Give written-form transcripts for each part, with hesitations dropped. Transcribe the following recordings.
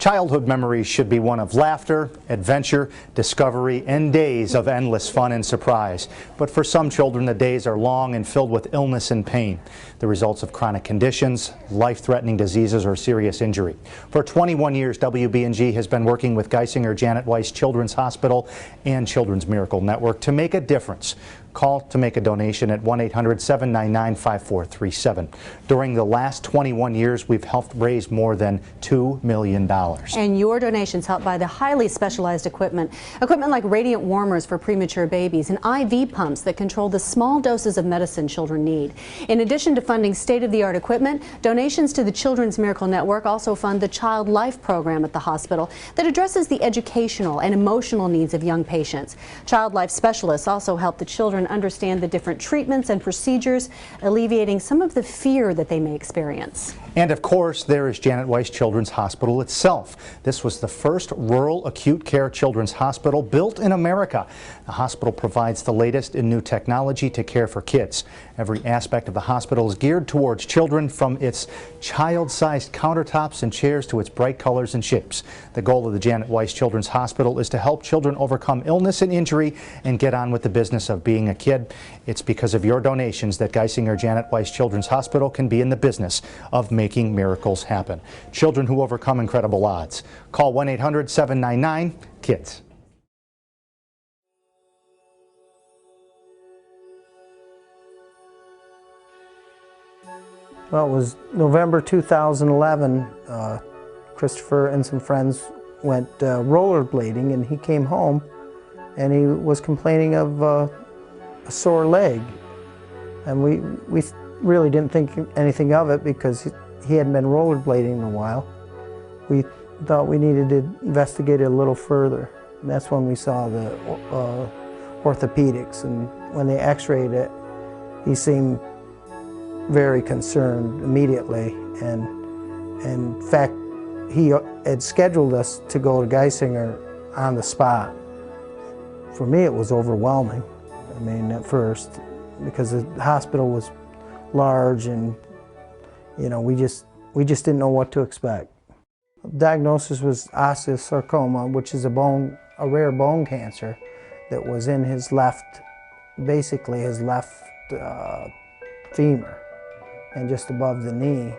Childhood memories should be one of laughter, adventure, discovery, and days of endless fun and surprise. But for some children, the days are long and filled with illness and pain, the results of chronic conditions, life-threatening diseases, or serious injury. For 21 years, WB&G has been working with Geisinger Janet Weiss Children's Hospital and Children's Miracle Network to make a difference. Call to make a donation at 1-800-799-5437. During the last 21 years, we've helped raise more than $2 million. And your donations help buy the highly specialized equipment like radiant warmers for premature babies and IV pumps that control the small doses of medicine children need. In addition to funding state-of-the-art equipment, donations to the Children's Miracle Network also fund the Child Life program at the hospital that addresses the educational and emotional needs of young patients. Child Life specialists also help the children understand the different treatments and procedures, alleviating some of the fear that they may experience. And of course, there is Janet Weiss Children's Hospital itself. This was the first rural acute care children's hospital built in America. The hospital provides the latest in new technology to care for kids. Every aspect of the hospital is geared towards children, from its child-sized countertops and chairs to its bright colors and shapes. The goal of the Janet Weiss Children's Hospital is to help children overcome illness and injury and get on with the business of being a kid. It's because of your donations that Geisinger Janet Weiss Children's Hospital can be in the business of making miracles happen. Children who overcome incredible odds. Call 1-800-799-KIDS. Well, it was November 2011. Christopher and some friends went rollerblading, and he came home and he was complaining of a sore leg. And we really didn't think anything of it because he hadn't been rollerblading in a while. We thought we needed to investigate it a little further. And that's when we saw the orthopedics. And when they x-rayed it, he seemed very concerned immediately. And in fact, he had scheduled us to go to Geisinger on the spot. For me, it was overwhelming. I mean, at first, because the hospital was large, and you know, we just didn't know what to expect. The diagnosis was osteosarcoma, which is a rare bone cancer that was in his left, basically his left femur, and just above the knee.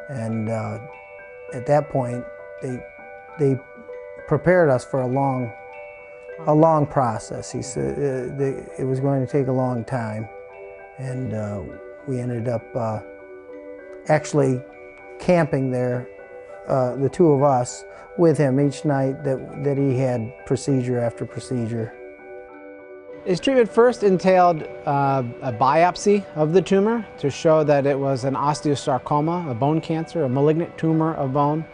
And at that point, they prepared us for a long process. He said it was going to take a long time, and we ended up actually camping there, the two of us, with him each night that he had procedure after procedure. His treatment first entailed a biopsy of the tumor to show that it was an osteosarcoma, a bone cancer, a malignant tumor of bone.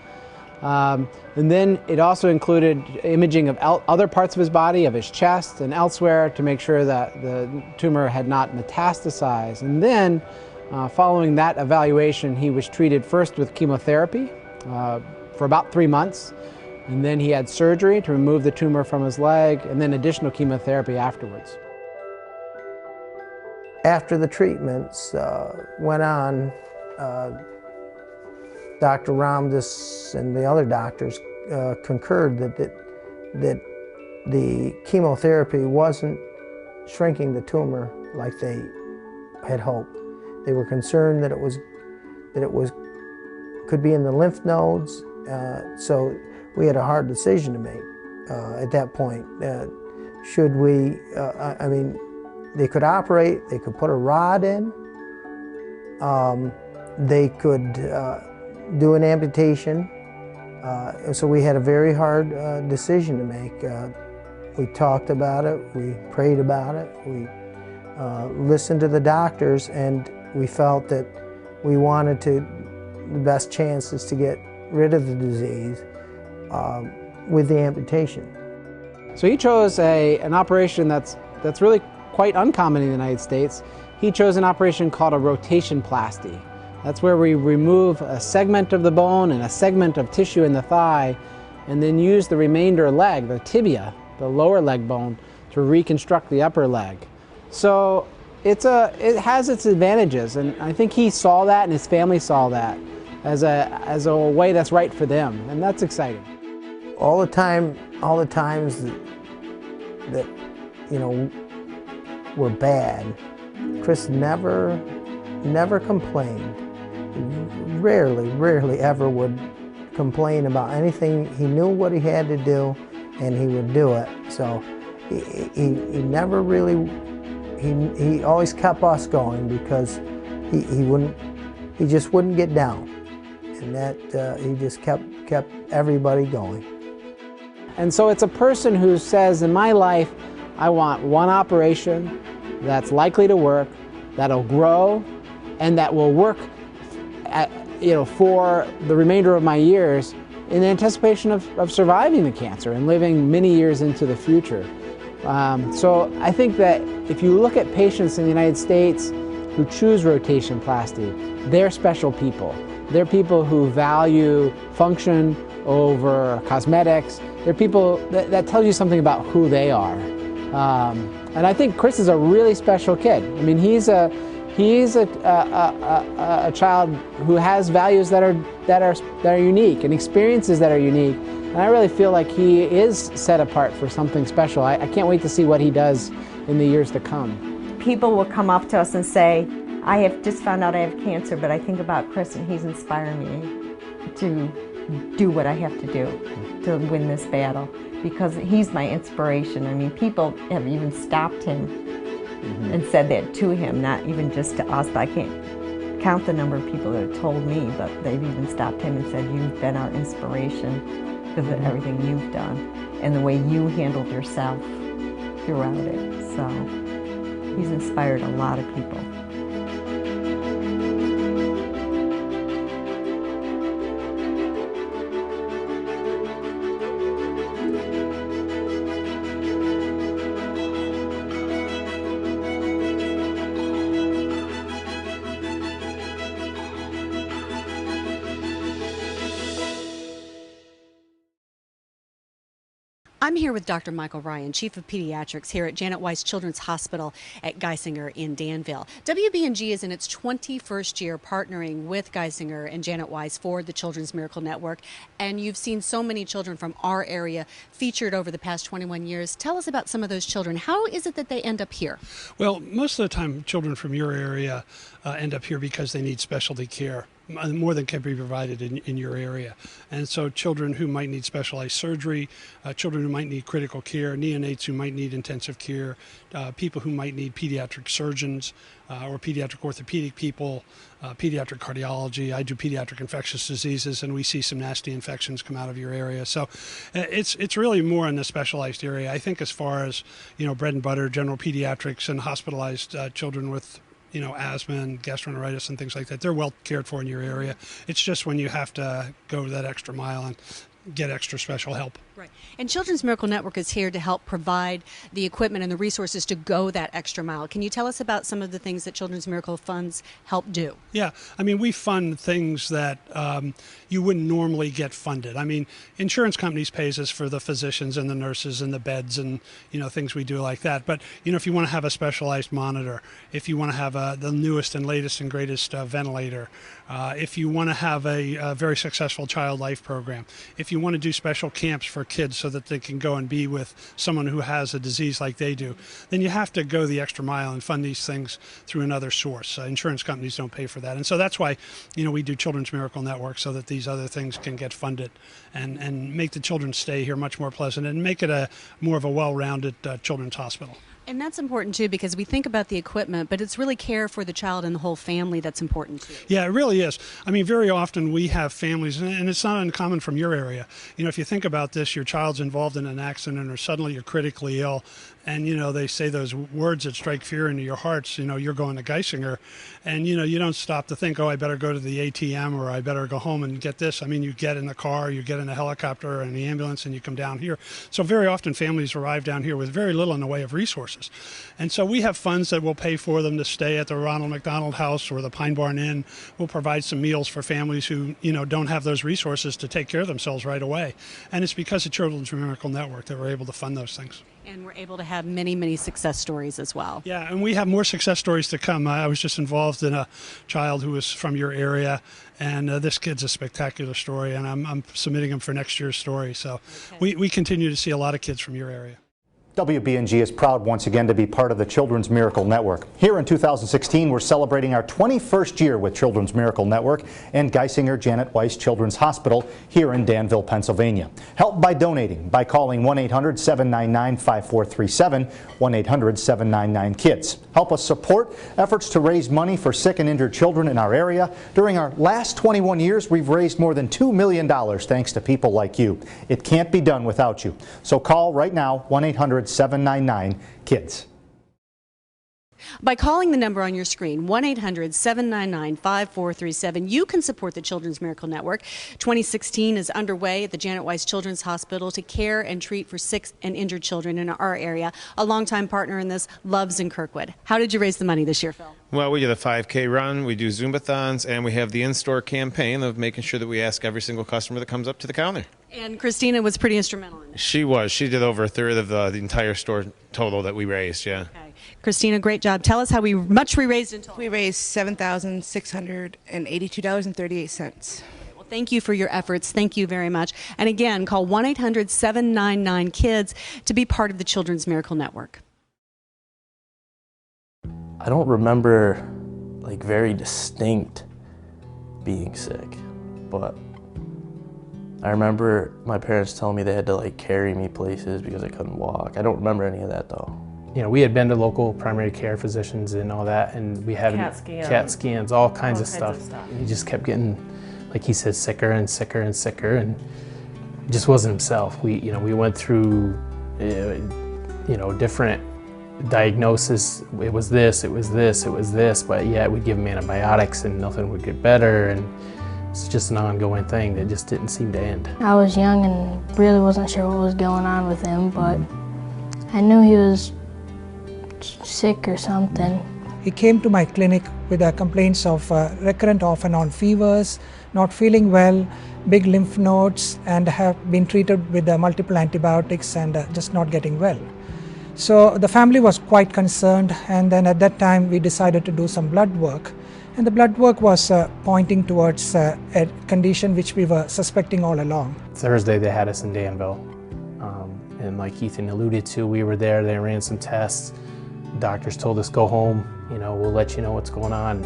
And then it also included imaging of other parts of his body, of his chest and elsewhere, to make sure that the tumor had not metastasized. And then, following that evaluation, he was treated first with chemotherapy for about 3 months. And then he had surgery to remove the tumor from his leg, and then additional chemotherapy afterwards. After the treatments went on, Dr. Ramdas and the other doctors concurred that the chemotherapy wasn't shrinking the tumor like they had hoped. They were concerned that it could be in the lymph nodes, so we had a hard decision to make at that point. Should we, I mean, they could operate, they could put a rod in, they could do an amputation. So we had a very hard decision to make. We talked about it, we prayed about it, we listened to the doctors, and we felt that we wanted the best chances to get rid of the disease with the amputation. So he chose an operation that's really quite uncommon in the United States. He chose an operation called a rotationplasty. That's where we remove a segment of the bone and a segment of tissue in the thigh, and then use the remainder leg, the tibia, the lower leg bone, to reconstruct the upper leg. So it has its advantages, and I think he saw that and his family saw that. as a way that's right for them, and that's exciting. All the times that were bad, Chris never complained. He rarely ever would complain about anything. He knew what he had to do, and he would do it. So he never really, he always kept us going, because he just wouldn't get down, and that he just kept everybody going. And so it's a person who says, in my life, I want one operation that's likely to work, that'll grow, and that will work for the remainder of my years in anticipation of surviving the cancer and living many years into the future. So I think that if you look at patients in the United States who choose rotation-plasty, they're special people. They're people who value function over cosmetics. They're people that tells you something about who they are. And I think Chris is a really special kid. I mean, he's a child who has values that are unique and experiences that are unique. And I really feel like he is set apart for something special. I can't wait to see what he does in the years to come. People will come up to us and say, I have just found out I have cancer, but I think about Chris and he's inspiring me to do what I have to do to win this battle, because he's my inspiration. I mean, people have even stopped him and said that to him, not even just to us. I can't count the number of people that have told me, but they've even stopped him and said, you've been our inspiration because of everything you've done and the way you handled yourself throughout it. So he's inspired a lot of people. I'm here with Dr. Michael Ryan, Chief of Pediatrics here at Janet Weiss Children's Hospital at Geisinger in Danville. WB&G is in its 21st year partnering with Geisinger and Janet Weiss for the Children's Miracle Network, and you've seen so many children from our area featured over the past 21 years. Tell us about some of those children. How is it that they end up here? Well, most of the time children from your area end up here because they need specialty care, more than can be provided in your area. And so children who might need specialized surgery, children who might need critical care, neonates who might need intensive care, people who might need pediatric surgeons or pediatric orthopedic people, pediatric cardiology. I do pediatric infectious diseases, and we see some nasty infections come out of your area. So it's really more in the specialized area. I think as far as, bread and butter, general pediatrics and hospitalized children with asthma and gastroenteritis and things like that, they're well cared for in your area. It's just when you have to go that extra mile and get extra special help. Right. And Children's Miracle Network is here to help provide the equipment and the resources to go that extra mile. Can you tell us about some of the things that Children's Miracle Funds help do? Yeah. I mean, we fund things that you wouldn't normally get funded. I mean, insurance companies pays us for the physicians and the nurses and the beds and, things we do like that. But, if you want to have a specialized monitor, if you want to have the newest and latest and greatest ventilator, if you want to have a very successful child life program, if you want to do special camps for kids so that they can go and be with someone who has a disease like they do, then you have to go the extra mile and fund these things through another source. Insurance companies don't pay for that. And so that's why, we do Children's Miracle Network, so that these other things can get funded and make the children's stay here much more pleasant and make it more of a well-rounded children's hospital. And that's important, too, because we think about the equipment, but it's really care for the child and the whole family that's important, too. Yeah, it really is. I mean, very often we have families, and it's not uncommon from your area. If you think about this, your child's involved in an accident or suddenly you're critically ill, and, they say those words that strike fear into your hearts, you're going to Geisinger, and, you don't stop to think, oh, I better go to the ATM or I better go home and get this. I mean, you get in the car, you get in a helicopter and the ambulance, and you come down here. So very often families arrive down here with very little in the way of resources. And so we have funds that will pay for them to stay at the Ronald McDonald House or the Pine Barn Inn. We'll provide some meals for families who, don't have those resources to take care of themselves right away. And it's because of Children's Miracle Network that we're able to fund those things. And we're able to have many, many success stories as well. Yeah, and we have more success stories to come. I was just involved in a child who was from your area, and this kid's a spectacular story, and I'm submitting him for next year's story. So we continue to see a lot of kids from your area. WBNG is proud once again to be part of the Children's Miracle Network. Here in 2016, we're celebrating our 21st year with Children's Miracle Network and Geisinger Janet Weiss Children's Hospital here in Danville, Pennsylvania. Help by donating by calling 1-800-799-5437, 1-800-799-KIDS. Help us support efforts to raise money for sick and injured children in our area. During our last 21 years, we've raised more than $2 million thanks to people like you. It can't be done without you. So call right now, 1-800-799-KIDS. By calling the number on your screen, 1-800-799-5437, you can support the Children's Miracle Network. 2016 is underway at the Janet Weiss Children's Hospital to care and treat for sick and injured children in our area. A longtime partner in this, Loves in Kirkwood. How did you raise the money this year, Phil? Well, we did a 5K run, we do Zumbathons, and we have the in-store campaign of making sure that we ask every single customer that comes up to the counter. And Christina was pretty instrumental in this. She was. She did over a third of the entire store total that we raised, yeah. Okay. Christina, great job. Tell us how much we raised in total. We raised $7,682.38. Well, thank you for your efforts. Thank you very much. And again, call 1-800-799-KIDS to be part of the Children's Miracle Network. I don't remember like very distinct being sick, but I remember my parents telling me they had to like carry me places because I couldn't walk. I don't remember any of that though. You know, we had been to local primary care physicians and all that, and we had CAT scans, all kinds of stuff. He just kept getting, like he said, sicker and sicker and sicker, and he just wasn't himself. We went through, different diagnosis. It was this, it was this, it was this, but yet we'd give him antibiotics and nothing would get better, and it's just an ongoing thing that just didn't seem to end. I was young and really wasn't sure what was going on with him, but I knew he was sick or something. He came to my clinic with complaints of recurrent off and on fevers, not feeling well, big lymph nodes, and have been treated with multiple antibiotics and just not getting well. So the family was quite concerned, and then at that time we decided to do some blood work. And the blood work was pointing towards a condition which we were suspecting all along. Thursday they had us in Danville, and like Ethan alluded to, we were there, they ran some tests. Doctors told us go home, we'll let you know what's going on.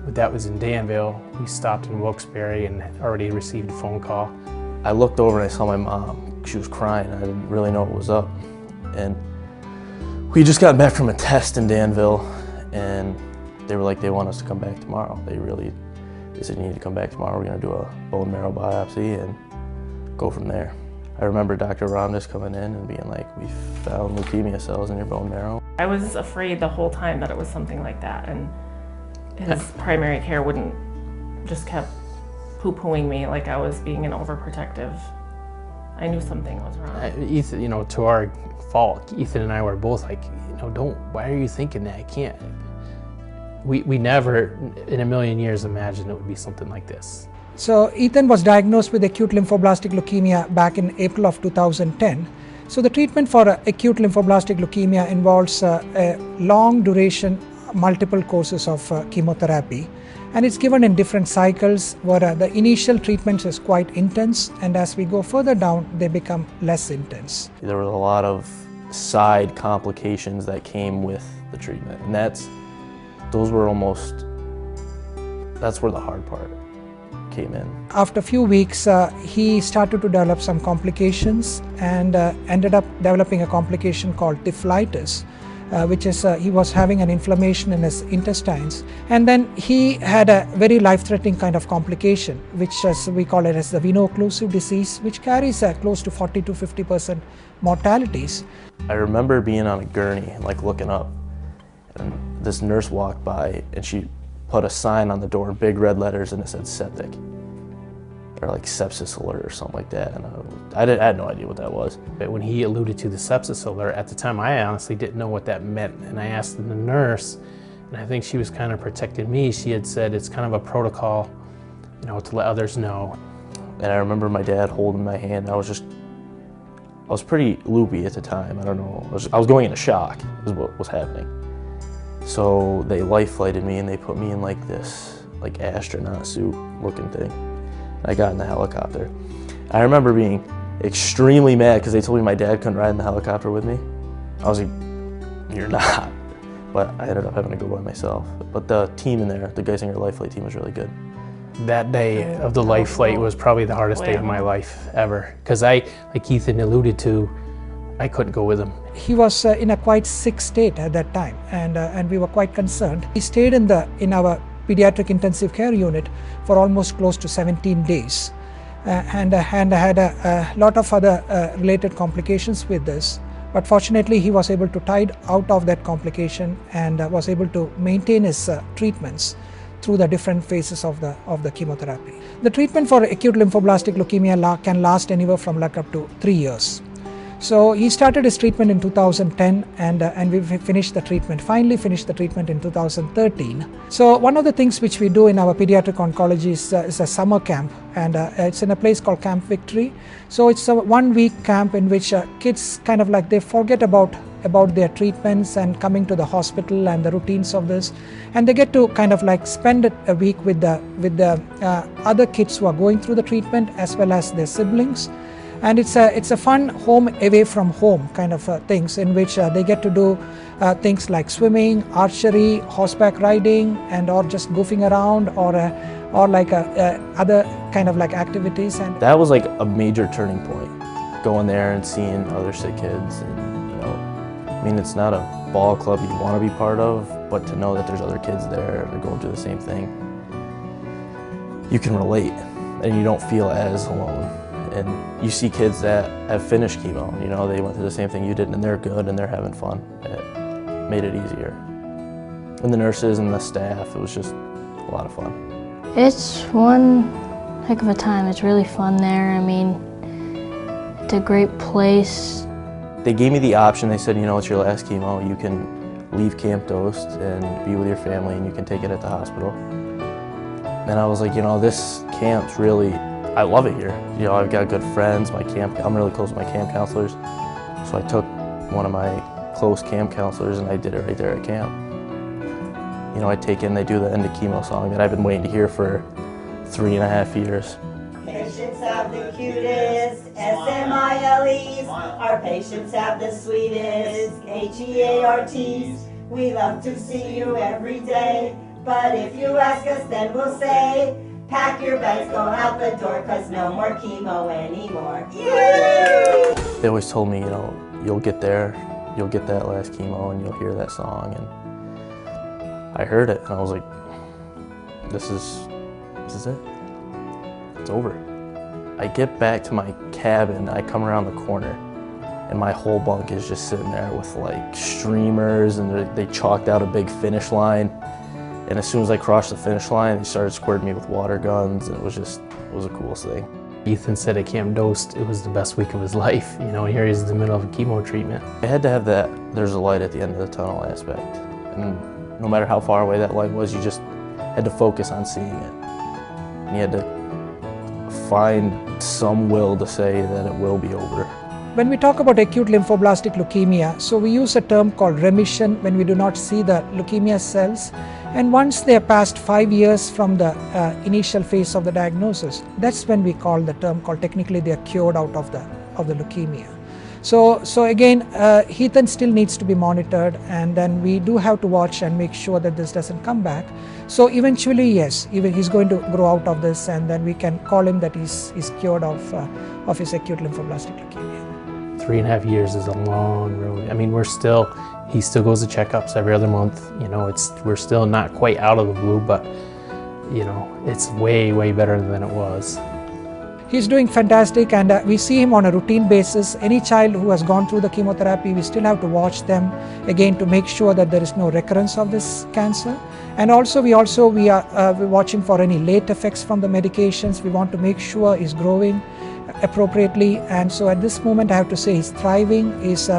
But that was in Danville. We stopped in Wilkes-Barre and already received a phone call. I looked over and I saw my mom. She was crying. I didn't really know what was up. And we just got back from a test in Danville, and they were like, they want us to come back tomorrow. They said you need to come back tomorrow. We're gonna do a bone marrow biopsy and go from there. I remember Dr. Ramdas coming in and being like, we found leukemia cells in your bone marrow. I was afraid the whole time that it was something like that, and his primary care just kept poo-pooing me like I was being an overprotective. I knew something was wrong. Ethan, to our fault, Ethan and I were both like, why are you thinking that? I can't. We never in a million years imagined it would be something like this. So Ethan was diagnosed with acute lymphoblastic leukemia back in April of 2010. So the treatment for acute lymphoblastic leukemia involves a long duration, multiple courses of chemotherapy. And it's given in different cycles where the initial treatment is quite intense, and as we go further down, they become less intense. There was a lot of side complications that came with the treatment, and that's where the hard part came in. After a few weeks, he started to develop some complications and ended up developing a complication called typhlitis, which is he was having an inflammation in his intestines. And then he had a very life-threatening kind of complication, which we call it as the veno-occlusive disease, which carries close to 40 to 50% mortalities. I remember being on a gurney, like looking up, and this nurse walked by and she put a sign on the door in big red letters and it said septic, or like sepsis alert or something like that, and I had no idea what that was. But when he alluded to the sepsis alert, at the time I honestly didn't know what that meant, and I asked the nurse, and I think she was kind of protecting me. She had said it's kind of a protocol, to let others know. And I remember my dad holding my hand. I was just was pretty loopy at the time. I don't know. I was going into shock is what was happening. So they life flighted me and they put me in like this astronaut suit looking thing. I got in the helicopter. I remember being extremely mad because they told me my dad couldn't ride in the helicopter with me. I was like, you're not. But I ended up having to go by myself. But the team in there, the Geisinger Life Flight team, was really good. That day of the life flight was probably the hardest day of my life ever. Because like Ethan alluded to, I couldn't go with him. He was in a quite sick state at that time, and we were quite concerned. He stayed in our pediatric intensive care unit for almost close to 17 days, and had a lot of other related complications with this. But fortunately, he was able to tide out of that complication and was able to maintain his treatments through the different phases of the chemotherapy. The treatment for acute lymphoblastic leukemia can last anywhere from like up to 3 years. So he started his treatment in 2010 and we finally finished the treatment in 2013. So one of the things which we do in our pediatric oncology is a summer camp, and it's in a place called Camp Victory. So it's a 1-week camp in which kids kind of like they forget about their treatments and coming to the hospital and the routines of this, and they get to kind of like spend a week with the other kids who are going through the treatment as well as their siblings. And it's a fun home away from home kind of things in which they get to do things like swimming, archery, horseback riding, and or just goofing around or like other kind of like activities. And that was like a major turning point, going there and seeing other sick kids. And, you know, I mean, it's not a ball club you want to be part of, but to know that there's other kids there that are going through the same thing, you can relate and you don't feel as alone. And you see kids that have finished chemo, you know, they went through the same thing you did and they're good and they're having fun. It made it easier. And the nurses and the staff, it was just a lot of fun. It's one heck of a time. It's really fun there. I mean, it's a great place. They gave me the option. They said, you know, it's your last chemo. You can leave Camp Dost and be with your family and you can take it at the hospital. And I was like, you know, this camp's really, I love it here. You know, I've got good friends. I'm really close with my camp counselors. So I took one of my close camp counselors and I did it right there at camp. You know, they do the end of chemo song that I've been waiting to hear for 3.5 years. Patients have the cutest SMILEs. Our patients have the sweetest HEARTs. We love to see you every day. But if you ask us, then we'll say, pack your bags, go out the door, cause no more chemo anymore. Yay! They always told me, you know, you'll get there, you'll get that last chemo and you'll hear that song. And I heard it and I was like, this is it. It's over. I get back to my cabin, I come around the corner and my whole bunk is just sitting there with like streamers and they chalked out a big finish line. And as soon as I crossed the finish line, they started squirting me with water guns, and it was the coolest thing. Ethan said at Camp Dost it was the best week of his life. You know, here he's in the middle of a chemo treatment. I had to have that there's a light at the end of the tunnel aspect. And no matter how far away that light was, you just had to focus on seeing it. And you had to find some will to say that it will be over. When we talk about acute lymphoblastic leukemia, so we use a term called remission when we do not see the leukemia cells. And once they are past 5 years from the initial phase of the diagnosis, that's when we call the term called technically they are cured out of the leukemia. So again, Ethan still needs to be monitored, and then we do have to watch and make sure that this doesn't come back. So eventually, yes, he's going to grow out of this, and then we can call him that he's cured of his acute lymphoblastic leukemia. 3.5 years is a long road. I mean, he still goes to checkups every other month. You know, we're still not quite out of the blue, but you know, it's way, way better than it was. He's doing fantastic, and we see him on a routine basis. Any child who has gone through the chemotherapy, we still have to watch them again to make sure that there is no recurrence of this cancer. And also we are watching for any late effects from the medications. We want to make sure he's growing appropriately, and so at this moment I have to say he's thriving, is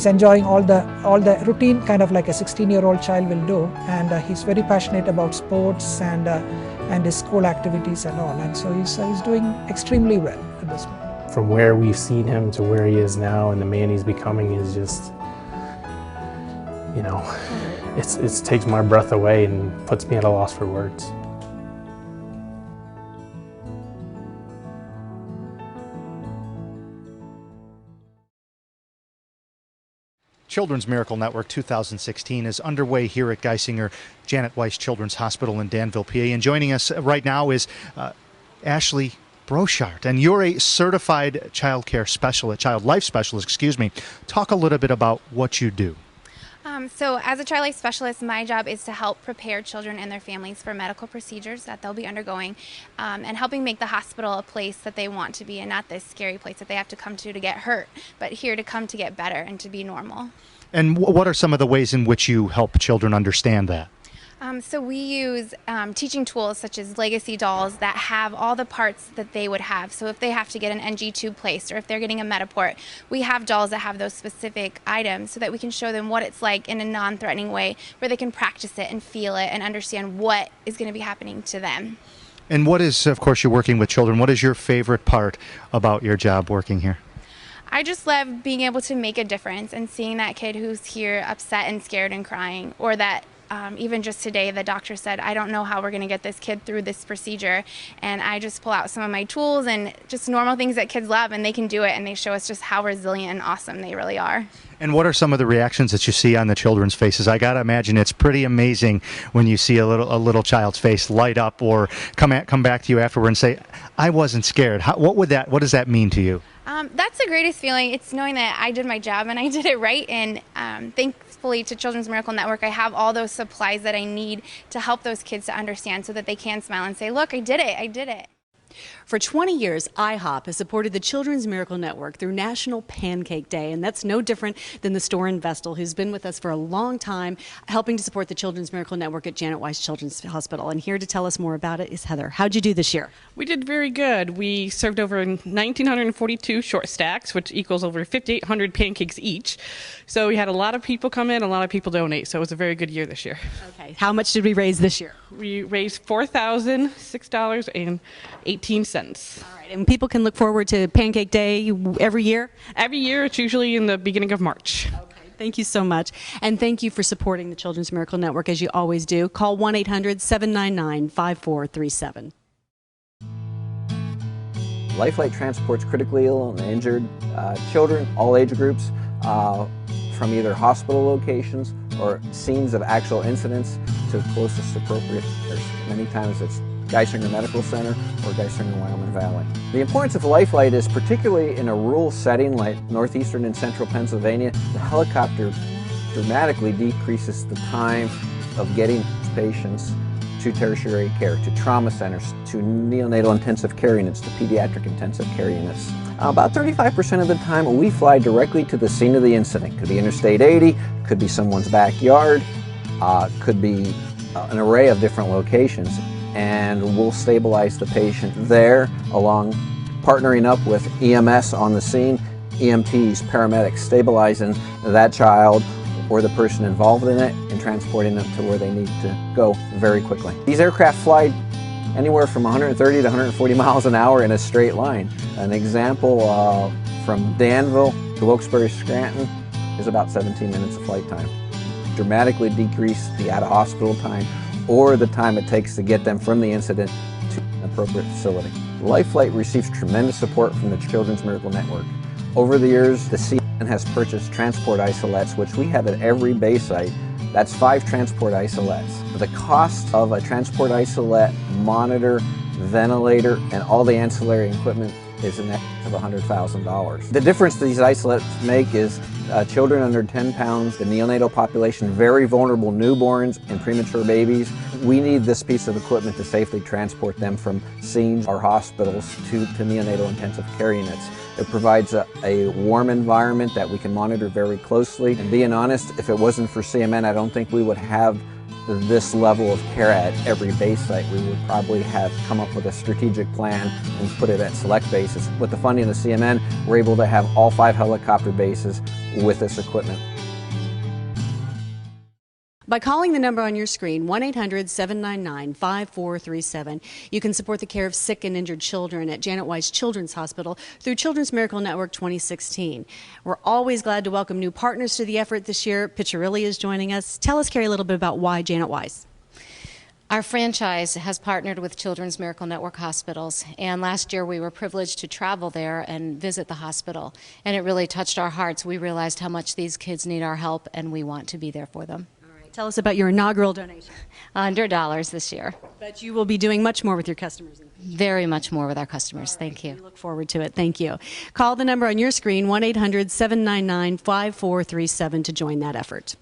enjoying all the routine kind of like a 16-year-old child will do, and he's very passionate about sports and his school activities and all, and so he's doing extremely well at this moment. from where we've seen him to where he is now and the man he's becoming is just, you know, it takes my breath away and puts me at a loss for words. Children's Miracle Network 2016 is underway here at Geisinger Janet Weiss Children's Hospital in Danville, PA. And joining us right now is Ashley Brochart, and you're a certified child life specialist, Talk a little bit about what you do. So as a child life specialist, my job is to help prepare children and their families for medical procedures that they'll be undergoing, and helping make the hospital a place that they want to be and not this scary place that they have to come to get hurt, but here to come to get better and to be normal. And what are some of the ways in which you help children understand that? So we use teaching tools such as legacy dolls that have all the parts that they would have. So if they have to get an NG tube placed or if they're getting a Metaport, we have dolls that have those specific items so that we can show them what it's like in a non-threatening way where they can practice it and feel it and understand what is going to be happening to them. And what is, of course, you're working with children, what is your favorite part about your job working here? I just love being able to make a difference and seeing that kid who's here upset and scared and crying, or that even just today, the doctor said, I don't know how we're going to get this kid through this procedure. And I just pull out some of my tools and just normal things that kids love, and they can do it, and they show us just how resilient and awesome they really are. And what are some of the reactions that you see on the children's faces? I got to imagine it's pretty amazing when you see a little child's face light up or come back to you afterward and say, I wasn't scared. What does that mean to you? That's the greatest feeling. It's knowing that I did my job and I did it right. And thankfully to Children's Miracle Network, I have all those supplies that I need to help those kids to understand so that they can smile and say, look, I did it. I did it. For 20 years, IHOP has supported the Children's Miracle Network through National Pancake Day, and that's no different than the store in Vestal, who's been with us for a long time, helping to support the Children's Miracle Network at Janet Weiss Children's Hospital. And here to tell us more about it is Heather. How'd you do this year? We did very good. We served over 1,942 short stacks, which equals over 5,800 pancakes each. So we had a lot of people come in, a lot of people donate, so it was a very good year this year. Okay. How much did we raise this year? We raised $4,006.18. All right, and people can look forward to Pancake Day every year? Every year. It's usually in the beginning of March. Okay, thank you so much. And thank you for supporting the Children's Miracle Network, as you always do. Call 1-800-799-5437. Lifeline transports critically ill and injured children, all age groups, from either hospital locations or scenes of actual incidents to closest appropriate. Many times it's Geisinger Medical Center or Geisinger Wyoming Valley. The importance of Lifeline is particularly in a rural setting like northeastern and central Pennsylvania. The helicopter dramatically decreases the time of getting patients to tertiary care, to trauma centers, to neonatal intensive care units, to pediatric intensive care units. About 35% of the time we fly directly to the scene of the incident. Could be Interstate 80, could be someone's backyard, could be an array of different locations. And we'll stabilize the patient there, partnering up with EMS on the scene, EMTs, paramedics, stabilizing that child or the person involved in it and transporting them to where they need to go very quickly. These aircraft fly anywhere from 130 to 140 miles an hour in a straight line. An example from Danville to Wilkes-Barre Scranton is about 17 minutes of flight time. Dramatically decrease the out-of-hospital time or the time it takes to get them from the incident to an appropriate facility. Lifeline receives tremendous support from the Children's Miracle Network. Over the years, the CMN has purchased transport isolettes, which we have at every base site. That's 5 transport isolettes. The cost of a transport isolette, monitor, ventilator, and all the ancillary equipment is in excess of $100,000. The difference these isolettes make is children under 10 pounds, the neonatal population, very vulnerable newborns and premature babies. We need this piece of equipment to safely transport them from scenes or hospitals to neonatal intensive care units. It provides a warm environment that we can monitor very closely. And being honest, if it wasn't for CMN, I don't think we would have this level of care at every base site. We would probably have come up with a strategic plan and put it at select bases. With the funding of CMN, we're able to have all 5 helicopter bases with this equipment. By calling the number on your screen, 1-800-799-5437, you can support the care of sick and injured children at Janet Weiss Children's Hospital through Children's Miracle Network 2016. We're always glad to welcome new partners to the effort this year. Piccirilli is joining us. Tell us, Carrie, a little bit about why Janet Weiss. Our franchise has partnered with Children's Miracle Network Hospitals, and last year we were privileged to travel there and visit the hospital, and it really touched our hearts. We realized how much these kids need our help, and we want to be there for them. Tell us about your inaugural donation. $100 this year. But you will be doing much more with your customers. Very much more with our customers. Thank you. We look forward to it. Thank you. Call the number on your screen, 1-800-799-5437 to join that effort.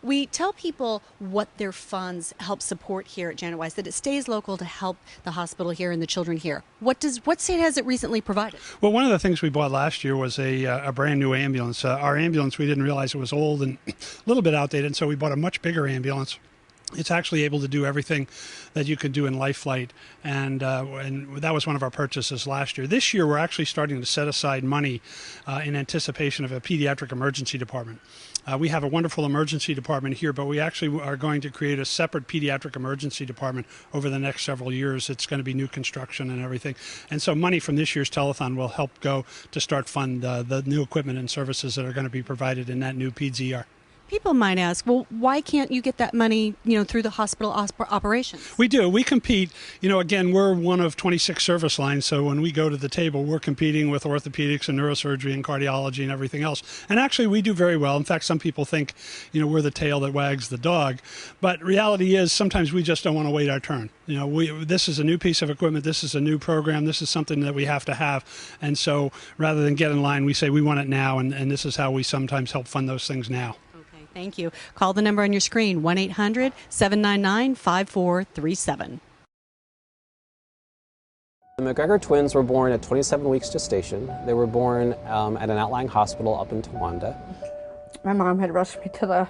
We tell people what their funds help support here at Janet Weiss, that it stays local to help the hospital here and the children here. What state has it recently provided? Well, one of the things we bought last year was a brand new ambulance. Our ambulance, we didn't realize it was old and a little bit outdated, so we bought a much bigger ambulance. It's actually able to do everything that you can do in life flight, and that was one of our purchases last year. This year, we're actually starting to set aside money in anticipation of a pediatric emergency department. We have a wonderful emergency department here, but we actually are going to create a separate pediatric emergency department over the next several years. It's going to be new construction and everything. And so money from this year's telethon will help go to start fund the new equipment and services that are going to be provided in that new PEDS-ER. People might ask, well, why can't you get that money, through the hospital operations? We do. We compete. Again, we're one of 26 service lines, so when we go to the table, we're competing with orthopedics and neurosurgery and cardiology and everything else. And actually, we do very well. In fact, some people think, we're the tail that wags the dog. But reality is, sometimes we just don't want to wait our turn. This is a new piece of equipment. This is a new program. This is something that we have to have. And so rather than get in line, we say we want it now, and this is how we sometimes help fund those things now. Thank you. Call the number on your screen, 1-800-799-5437. The McGregor twins were born at 27 weeks gestation. They were born at an outlying hospital up in Towanda. My mom had rushed me to the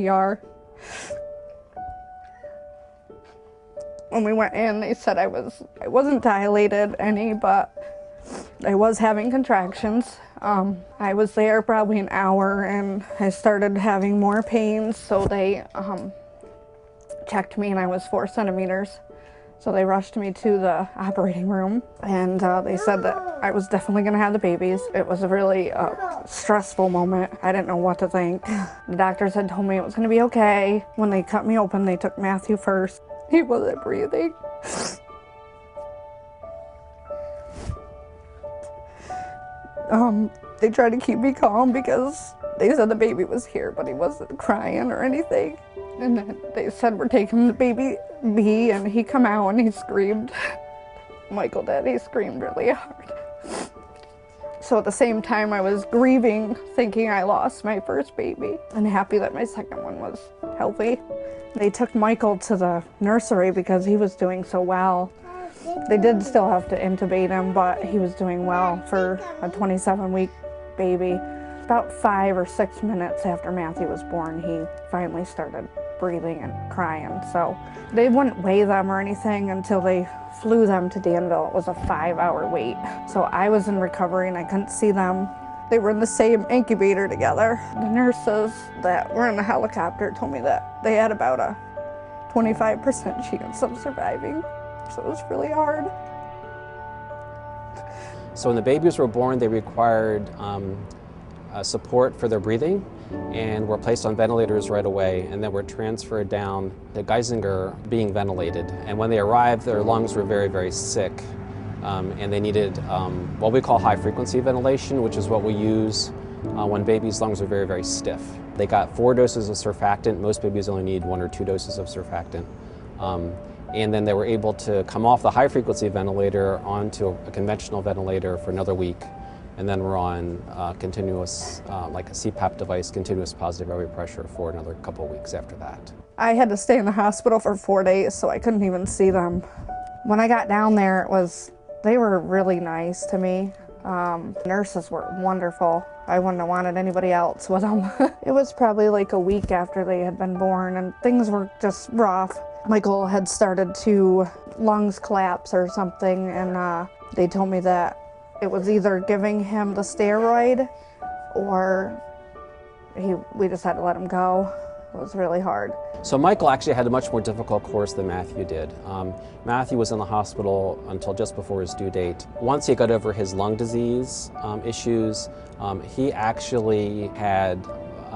ER. When we went in, they said I wasn't dilated any, but I was having contractions. I was there probably an hour and I started having more pains, so they checked me and I was 4 centimeters. So they rushed me to the operating room and they said that I was definitely going to have the babies. It was a really stressful moment. I didn't know what to think. The doctors had told me it was going to be okay. When they cut me open, they took Matthew first. He wasn't breathing. They tried to keep me calm because they said the baby was here, but he wasn't crying or anything. And then they said, we're taking the baby B, and he come out and he screamed. Michael did, he screamed really hard. So at the same time I was grieving, thinking I lost my first baby, and happy that my second one was healthy. They took Michael to the nursery because he was doing so well. They did still have to intubate him, but he was doing well for a 27-week baby. About 5 or 6 minutes after Matthew was born, he finally started breathing and crying. So they wouldn't weigh them or anything until they flew them to Danville. It was a 5-hour wait. So I was in recovery and I couldn't see them. They were in the same incubator together. The nurses that were in the helicopter told me that they had about a 25% chance of surviving. So it was really hard. So when the babies were born, they required support for their breathing and were placed on ventilators right away, and then were transferred down to Geisinger being ventilated. And when they arrived, their lungs were very, very sick, and they needed what we call high-frequency ventilation, which is what we use when babies' lungs are very, very stiff. They got 4 doses of surfactant. Most babies only need 1 or 2 doses of surfactant. And then they were able to come off the high-frequency ventilator onto a conventional ventilator for another week, and then we're on continuous, like a CPAP device, continuous positive airway pressure for another couple of weeks after that. I had to stay in the hospital for 4 days, so I couldn't even see them. When I got down there, they were really nice to me. Nurses were wonderful. I wouldn't have wanted anybody else with them. It was probably like a week after they had been born, and things were just rough. Michael had started to lungs collapse or something, and they told me that it was either giving him the steroid or we just had to let him go. It was really hard. So Michael actually had a much more difficult course than Matthew did. Matthew was in the hospital until just before his due date. Once he got over his lung disease issues, he actually had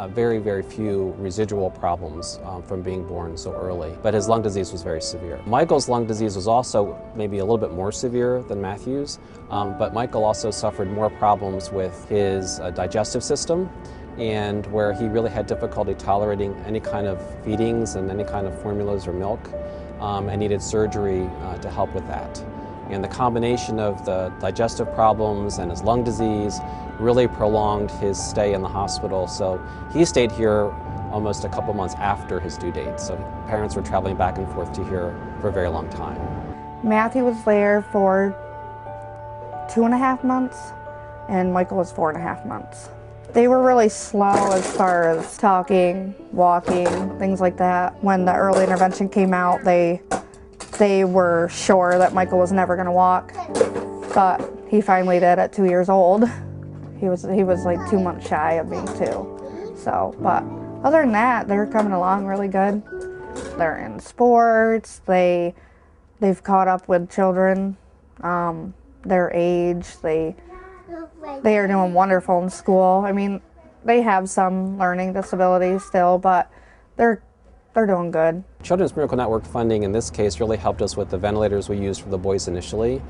very, very few residual problems from being born so early, but his lung disease was very severe. Michael's lung disease was also maybe a little bit more severe than Matthew's, but Michael also suffered more problems with his digestive system, and where he really had difficulty tolerating any kind of feedings and any kind of formulas or milk, and needed surgery to help with that. And the combination of the digestive problems and his lung disease really prolonged his stay in the hospital. So he stayed here almost a couple months after his due date. So parents were traveling back and forth to here for a very long time. Matthew was there for 2.5 months, and Michael was 4.5 months. They were really slow as far as talking, walking, things like that. When the early intervention came out, they were sure that Michael was never going to walk, but he finally did at 2 years old. He was like 2 months shy of being 2. So, but other than that, they're coming along really good. They're in sports. They've caught up with children their age. They are doing wonderful in school. I mean, they have some learning disabilities still, but they're doing good. Children's Miracle Network funding in this case really helped us with the ventilators we used for the boys initially.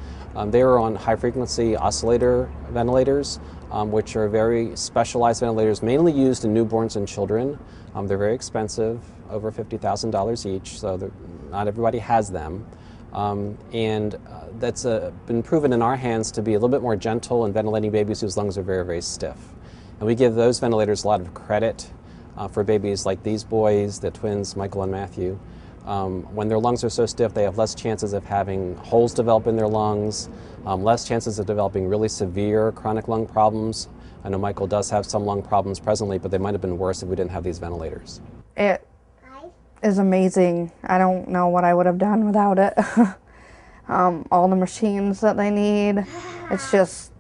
They were on high-frequency oscillator ventilators, which are very specialized ventilators mainly used in newborns and children. They're very expensive, over $50,000 each, so not everybody has them. That's been proven in our hands to be a little bit more gentle in ventilating babies whose lungs are very, very stiff. And we give those ventilators a lot of credit for babies like these boys, the twins, Michael and Matthew. When their lungs are so stiff, they have less chances of having holes develop in their lungs, less chances of developing really severe chronic lung problems. I know Michael does have some lung problems presently, but they might have been worse if we didn't have these ventilators. It is amazing. I don't know what I would have done without it. All the machines that they need. It's just,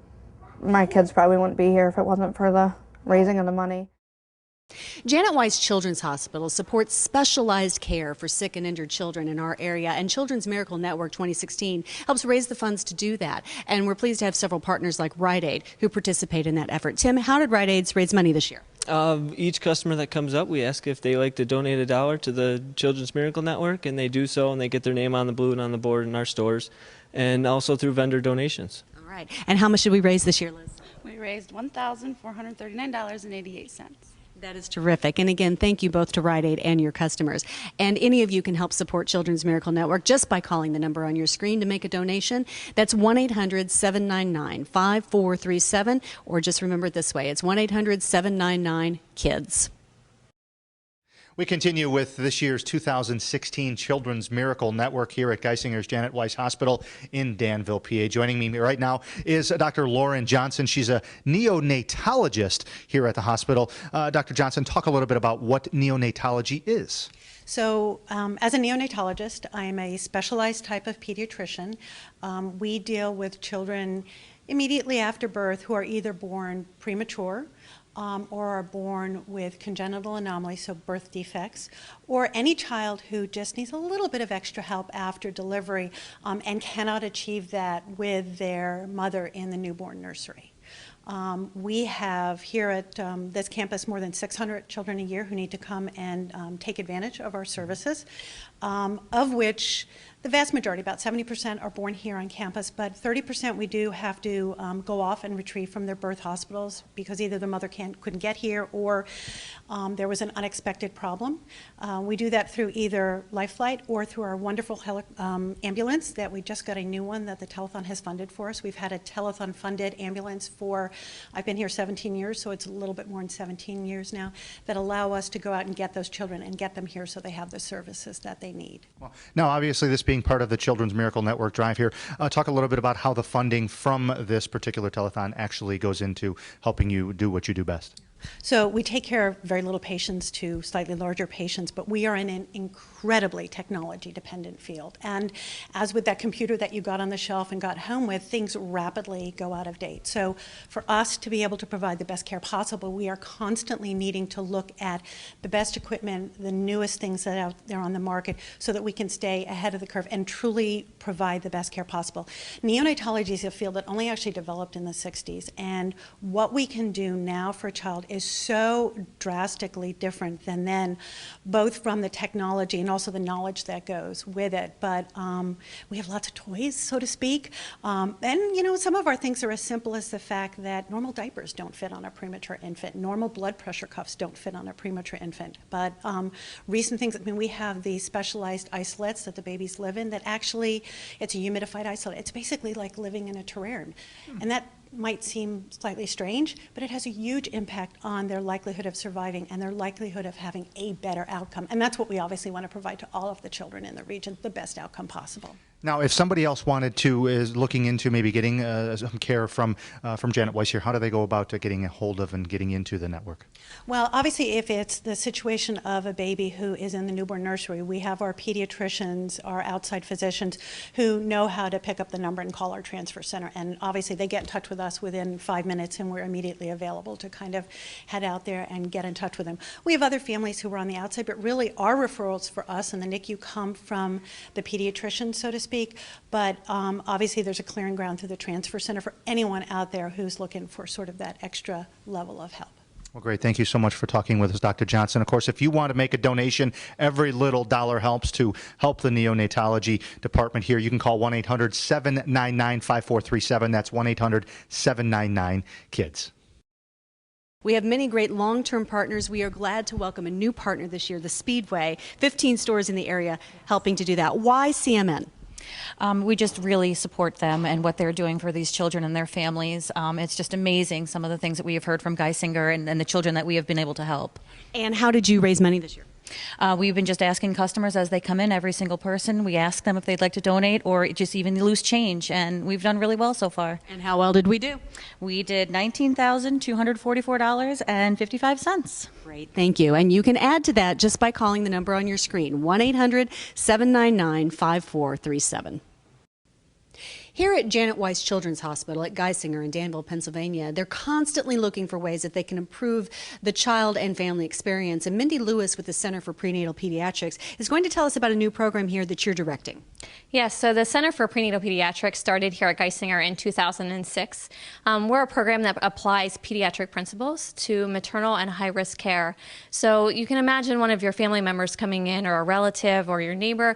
my kids probably wouldn't be here if it wasn't for the raising of the money. Janet Weiss Children's Hospital supports specialized care for sick and injured children in our area, and Children's Miracle Network 2016 helps raise the funds to do that. And we're pleased to have several partners like Rite Aid who participate in that effort. Tim, how did Rite Aid raise money this year? Each customer that comes up, we ask if they like to donate $1 to the Children's Miracle Network, and they do so, and they get their name on the blue and on the board in our stores, and also through vendor donations. All right. And how much did we raise this year, Liz? We raised $1,439.88. That is terrific. And again, thank you both to Rite Aid and your customers. And any of you can help support Children's Miracle Network just by calling the number on your screen to make a donation. That's 1-800-799-5437, or just remember it this way. It's 1-800-799-KIDS. We continue with this year's 2016 Children's Miracle Network here at Geisinger's Janet Weiss Hospital in Danville, PA. Joining me right now is Dr. Lauren Johnson. She's a neonatologist here at the hospital. Dr. Johnson, talk a little bit about what neonatology is. So as a neonatologist, I'm a specialized type of pediatrician. We deal with children immediately after birth who are either born premature, or are born with congenital anomalies, so birth defects, or any child who just needs a little bit of extra help after delivery and cannot achieve that with their mother in the newborn nursery. We have here at this campus more than 600 children a year who need to come and take advantage of our services, of which the vast majority, about 70%, are born here on campus, but 30% we do have to go off and retrieve from their birth hospitals because either the mother couldn't get here or there was an unexpected problem. We do that through either Life Flight or through our wonderful ambulance that we just got a new one that the telethon has funded for us. We've had a telethon funded ambulance for, I've been here 17 years, so it's a little bit more than 17 years now, that allow us to go out and get those children and get them here so they have the services that they need. Well, now, obviously, this being part of the Children's Miracle Network drive here, talk a little bit about how the funding from this particular telethon actually goes into helping you do what you do best. So we take care of very little patients to slightly larger patients, but we are in an incredibly technology-dependent field. And as with that computer that you got on the shelf and got home with, things rapidly go out of date. So for us to be able to provide the best care possible, we are constantly needing to look at the best equipment, the newest things that are out there on the market, so that we can stay ahead of the curve and truly provide the best care possible. Neonatology is a field that only actually developed in the 60s, and what we can do now for a child is so drastically different than then, both from the technology and also the knowledge that goes with it. But we have lots of toys, so to speak. And, you know, some of our things are as simple as the fact that normal diapers don't fit on a premature infant. Normal blood pressure cuffs don't fit on a premature infant. But recent things, I mean, we have these specialized isolates that the babies live in that actually, it's a humidified isolate. It's basically like living in a terrarium. And that might seem slightly strange, but it has a huge impact on their likelihood of surviving and their likelihood of having a better outcome. And that's what we obviously want to provide to all of the children in the region, the best outcome possible. Now, if somebody else wanted to, is looking into maybe getting some care from Janet Weiss here, how do they go about getting a hold of and getting into the network? Well, obviously, if it's the situation of a baby who is in the newborn nursery, we have our pediatricians, our outside physicians who know how to pick up the number and call our transfer center. And obviously, they get in touch with us within 5 minutes, and we're immediately available to kind of head out there and get in touch with them. We have other families who are on the outside, but really our referrals for us in the NICU come from the pediatrician, so to speak. But obviously, there's a clearing ground through the transfer center for anyone out there who's looking for sort of that extra level of help. Well, great. Thank you so much for talking with us, Dr. Johnson. Of course, if you want to make a donation, every little dollar helps to help the neonatology department here. You can call 1-800-799-5437. That's 1-800-799-KIDS. We have many great long-term partners. We are glad to welcome a new partner this year, the Speedway. 15 stores in the area helping to do that. Why CMN? We just really support them and what they're doing for these children and their families. It's just amazing, some of the things that we have heard from Geisinger and the children that we have been able to help. And how did you raise money this year? We've been just asking customers as they come in, every single person. We ask them if they'd like to donate or just even loose change, and we've done really well so far. And how well did we do? We did $19,244.55. Great, thank you. And you can add to that just by calling the number on your screen, 1-800-799-5437. Here at Janet Weiss Children's Hospital at Geisinger in Danville, Pennsylvania, they're constantly looking for ways that they can improve the child and family experience. And Mindy Lewis with the Center for Prenatal Pediatrics is going to tell us about a new program here that you're directing. Yes, so the Center for Prenatal Pediatrics started here at Geisinger in 2006. We're a program that applies pediatric principles to maternal and high-risk care. So you can imagine one of your family members coming in, or a relative or your neighbor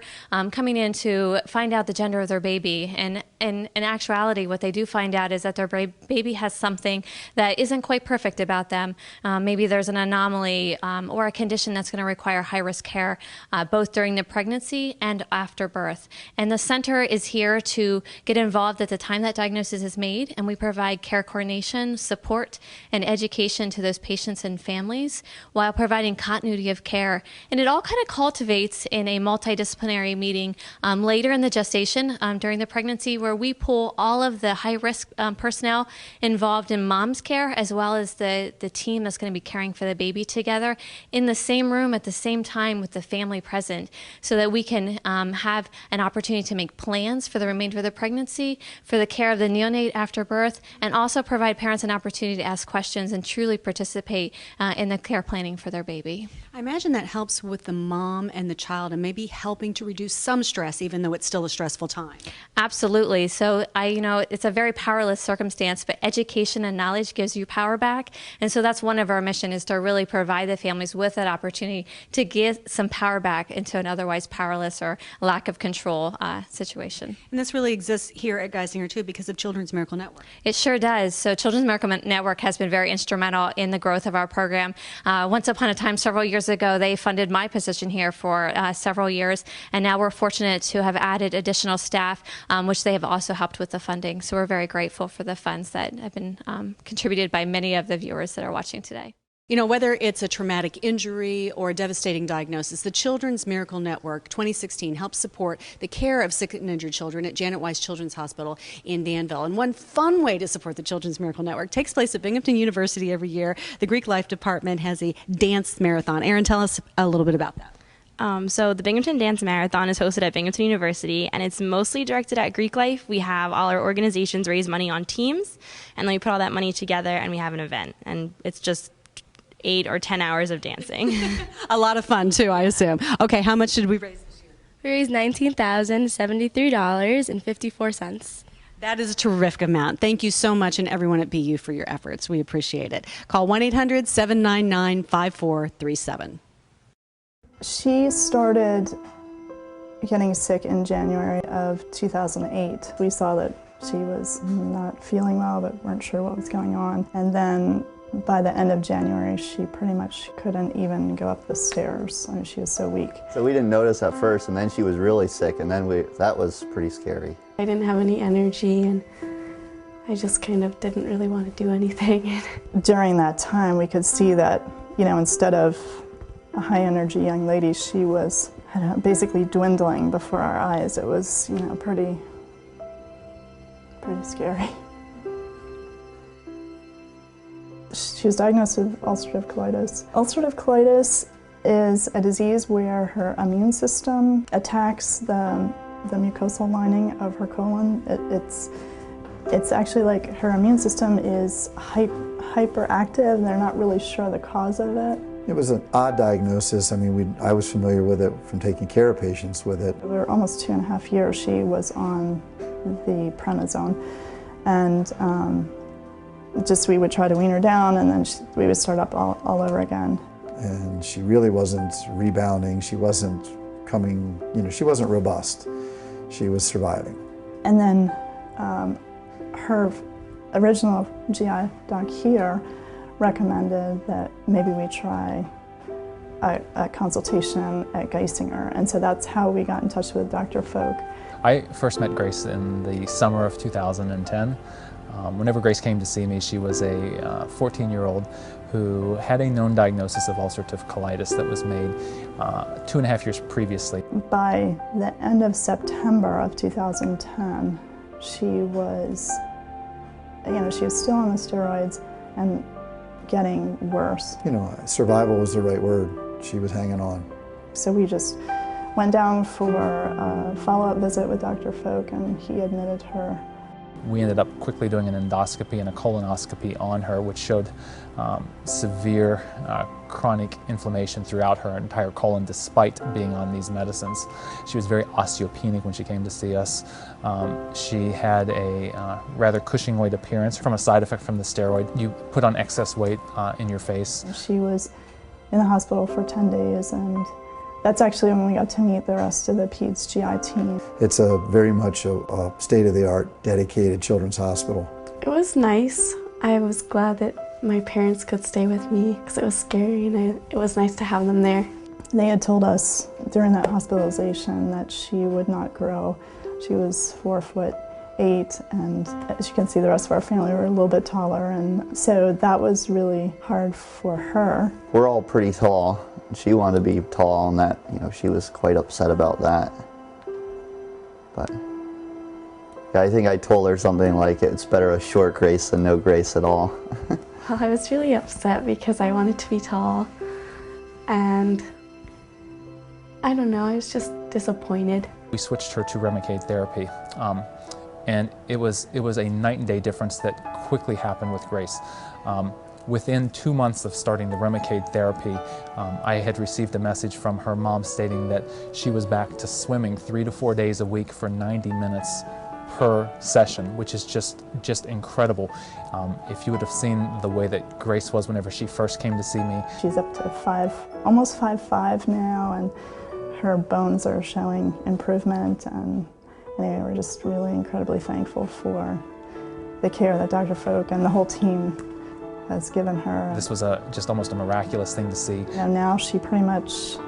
coming in to find out the gender of their baby. And in actuality, what they do find out is that their baby has something that isn't quite perfect about them. Maybe there's an anomaly or a condition that's going to require high-risk care both during the pregnancy and after birth. And the center is here to get involved at the time that diagnosis is made, and we provide care coordination, support, and education to those patients and families while providing continuity of care. And it all kind of cultivates in a multidisciplinary meeting later in the gestation during the pregnancy, where we pull all of the high-risk personnel involved in mom's care, as well as the team that's going to be caring for the baby together in the same room at the same time with the family present, so that we can have an opportunity to make plans for the remainder of the pregnancy, for the care of the neonate after birth, and also provide parents an opportunity to ask questions and truly participate in the care planning for their baby. I imagine that helps with the mom and the child and maybe helping to reduce some stress, even though it's still a stressful time. Absolutely. So it's a very powerless circumstance, but education and knowledge gives you power back. And so that's one of our mission, is to really provide the families with that opportunity to get some power back into an otherwise powerless or lack of control situation. And this really exists here at Geisinger too because of Children's Miracle Network. It sure does. So Children's Miracle Network has been very instrumental in the growth of our program. Once upon a time, several years ago, they funded my position here for several years, and now we're fortunate to have added additional staff, which they have also helped with the funding. So we're very grateful for the funds that have been contributed by many of the viewers that are watching today. You know, whether it's a traumatic injury or a devastating diagnosis, the Children's Miracle Network 2016 helps support the care of sick and injured children at Janet Weiss Children's Hospital in Danville. And one fun way to support the Children's Miracle Network takes place at Binghamton University every year. The Greek Life Department has a dance marathon. Aaron, tell us a little bit about that. So the Binghamton Dance Marathon is hosted at Binghamton University, and it's mostly directed at Greek life. We have all our organizations raise money on teams, and then we put all that money together and we have an event. And it's just 8 or 10 hours of dancing. A lot of fun, too, I assume. Okay, how much did we raise this year? We raised $19,073.54. That is a terrific amount. Thank you so much, and everyone at BU for your efforts. We appreciate it. Call 1-800-799-5437. She started getting sick in January of 2008. We saw that she was not feeling well, but weren't sure what was going on. And then by the end of January, she pretty much couldn't even go up the stairs. I mean, she was so weak. So we didn't notice at first, and then she was really sick, and then that was pretty scary. I didn't have any energy, and I just kind of didn't really want to do anything. During that time, we could see that, you know, instead of a high-energy young lady, she was, I don't know, basically dwindling before our eyes. It was, you know, pretty scary. She was diagnosed with ulcerative colitis. Ulcerative colitis is a disease where her immune system attacks the mucosal lining of her colon. It's actually like her immune system is hyperactive, and they're not really sure the cause of it. It was an odd diagnosis. I mean, I was familiar with it from taking care of patients with it. For almost 2.5 years, she was on the prednisone, and we would try to wean her down, and then we would start up all over again. And she really wasn't rebounding. She wasn't coming, you know, she wasn't robust. She was surviving. And then her original GI doc here recommended that maybe we try a consultation at Geisinger, and so that's how we got in touch with Dr. Folk. I first met Grace in the summer of 2010. Whenever Grace came to see me, she was a 14-year-old who had a known diagnosis of ulcerative colitis that was made 2.5 years previously. By the end of September of 2010, she was still on the steroids and getting worse. You know, survival was the right word. She was hanging on. So we just went down for a follow-up visit with Dr. Folk, and he admitted her. We ended up quickly doing an endoscopy and a colonoscopy on her, which showed severe chronic inflammation throughout her entire colon despite being on these medicines. She was very osteopenic when she came to see us. She had a rather Cushing-like appearance from a side effect from the steroid. You put on excess weight in your face. She was in the hospital for 10 days, and that's actually when we got to meet the rest of the PEDS GI team. It's very much a state-of-the-art, dedicated children's hospital. It was nice. I was glad that my parents could stay with me because it was scary, and it was nice to have them there. They had told us during that hospitalization that she would not grow. She was 4'8", and as you can see, the rest of our family were a little bit taller, and so that was really hard for her. We're all pretty tall. She wanted to be tall, and that, you know, she was quite upset about that. But yeah, I think I told her something like, it's better a short Grace than no Grace at all. Well, I was really upset because I wanted to be tall, and I don't know, I was just disappointed. We switched her to Remicade therapy, and it was a night and day difference that quickly happened with Grace. Within 2 months of starting the Remicade therapy, I had received a message from her mom stating that she was back to swimming 3 to 4 days a week for 90 minutes per session, which is just incredible. If you would have seen the way that Grace was whenever she first came to see me. She's up to almost 5'5" now, and her bones are showing improvement, and anyway, we're just really incredibly thankful for the care that Dr. Folk and the whole team has given her. This was just almost a miraculous thing to see. You know, now she runs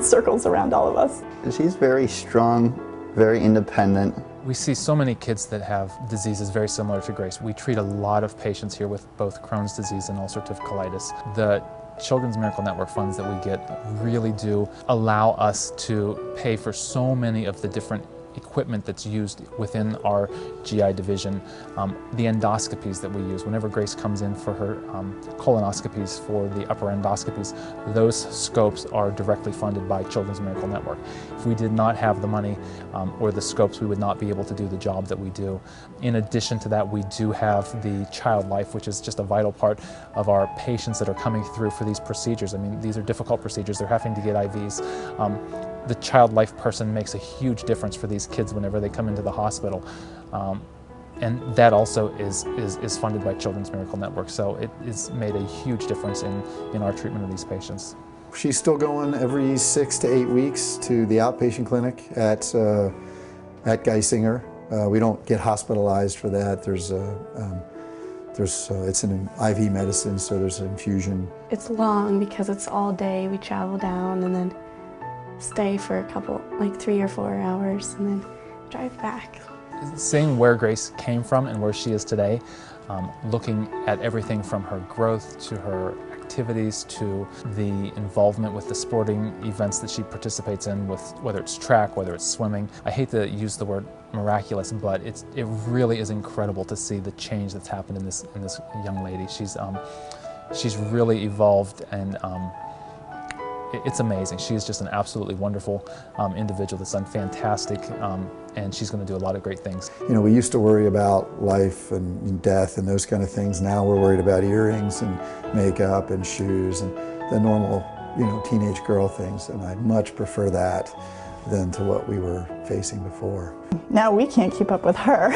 circles around all of us. She's very strong, very independent. We see so many kids that have diseases very similar to Grace. We treat a lot of patients here with both Crohn's disease and ulcerative colitis. The Children's Miracle Network funds that we get really do allow us to pay for so many of the different equipment that's used within our GI division. The endoscopies that we use, whenever Grace comes in for her colonoscopies, for the upper endoscopies, those scopes are directly funded by Children's Miracle Network. If we did not have the money or the scopes, we would not be able to do the job that we do. In addition to that, we do have the Child Life, which is just a vital part of our patients that are coming through for these procedures. I mean, these are difficult procedures. They're having to get IVs. The Child Life person makes a huge difference for these kids whenever they come into the hospital. And that also is funded by Children's Miracle Network, so it has made a huge difference in our treatment of these patients. She's still going every 6 to 8 weeks to the outpatient clinic at Geisinger. We don't get hospitalized for that. It's an IV medicine, so there's an infusion. It's long because it's all day. We travel down and then stay for a couple, like 3 or 4 hours, and then drive back. Seeing where Grace came from and where she is today, looking at everything from her growth to her activities to the involvement with the sporting events that she participates in, with whether it's track, whether it's swimming. I hate to use the word miraculous, but it really is incredible to see the change that's happened in this young lady. She's really evolved, and it's amazing. She is just an absolutely wonderful individual that's done fantastic, and she's going to do a lot of great things. You know, we used to worry about life and death and those kind of things. Now we're worried about earrings and makeup and shoes and the normal, you know, teenage girl things, and I much prefer that than to what we were facing before. Now we can't keep up with her.